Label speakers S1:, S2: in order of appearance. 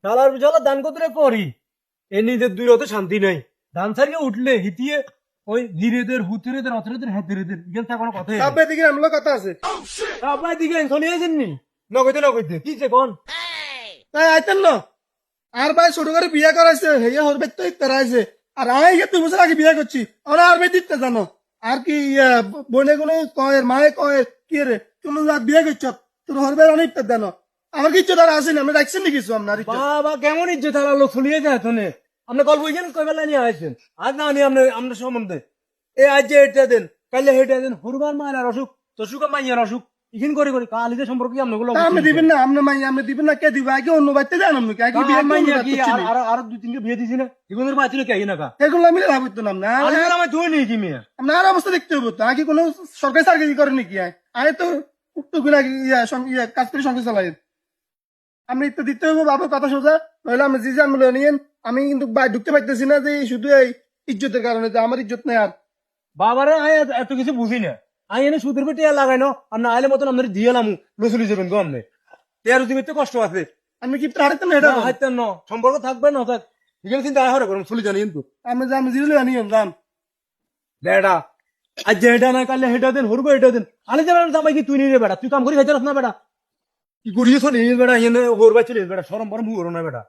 S1: শালার বিশালা দান করতে করি এ নিজের দূরতে শান্তি নাই। ধান ছাড়িয়ে উঠলে হিতিয়ে ওই ধীরেদের হুতিরেদের অতরেদের হেতিরেদের ইগেন তা কোনো কথা
S2: সাব্বে দিকে আমলো কথা আছে
S1: আপনার দিকে চলে আসেননি নগদে কি যে কোন
S2: তাই আইতেন না আর ভাই ছোট করে বিয়ে করাইছে হেয়ে হরবে তো ইত্তারাইছে আর আমি 2 বছর আগে বিয়ে করছি ওরা আর ভাই দিতে জানো আর কি বোনে কোনো কয়ের মায়ে কয়ের কি রে তুমি রাত বিয়ে করছ তোর হরবে অনেক ইত্তার জানো আমার কিছু তারা আসেনি আমরা দেখছেন নি কিছু আপনার
S1: বাবা কেমন ইজ্জত হারালো চলিয়ে যায় তোনে আপনি গল্প বুঝেন কই বেলা নিয়ে আসেন আজ না আনি আপনার সম্বন্ধে এ আজ যে এটা দেন কাইলে হেটা দেন হরবার মায়ের অসুখ তসুকা মাইয়ার অসুখ ইখিন করে করে কালিতে সম্পর্কে আপনাগুলো
S2: আপনি দিবেন না আপনি মাই আপনি দিবেন না কে দিবে আগে অন্য বাড়িতে যান আপনি আগে বিয়ে
S1: মাইয়া কি
S2: করছি
S1: আর আর 2-3কে বিয়ে দিছি না এগুলোর বাতিলে কে না কা
S2: এগুলো আমি লাভ হইতো না
S1: আলে আমি তুই নেই কি মিয়া
S2: আপনার অবস্থা দেখতে হবে তো আগে কোনো সরকারি চাকরি করে নাকি আয় তো উত্তর কাজ করে সংসার চালাই আমি তো দিতে হবে বাবার কথা সোজা নইলে আমি জি জানবো নিয়েন আমি কিন্তু ঢুকতে পারতেছি না যে শুধু এই ইজ্জতের কারণে যে আমার ইজ্জত নেই আর
S1: বাবারে আয় এত কিছু বুঝি না আই এনে সুদের পেটে লাগাইনো আর না আইলে মতন আপনার দিয়েলাম লসুলি যাবেন গো আমনে তেরো দিবিতে কষ্ট আছে
S2: আমি কি হারাইতে না এটা
S1: হাইতেন ন সম্পর্ক থাকবে না থাক এখানে চিন্তা হরে করুন চলে জানি কিন্তু
S2: আমি যে আমি জিরলে নিয়েন যান
S1: বেড়া আজ যে এটা না কালে হেটা দেন হরবো এটা দেন আলে যাবে জামাই কি তুই নিয়ে বেড়া তুই কাম করি খাইতে না বেড়া কি করিয়েছ নিয়ে বেড়া এনে হরবাই চলে বেড়া সরম বরম হুড়ো না বেড়া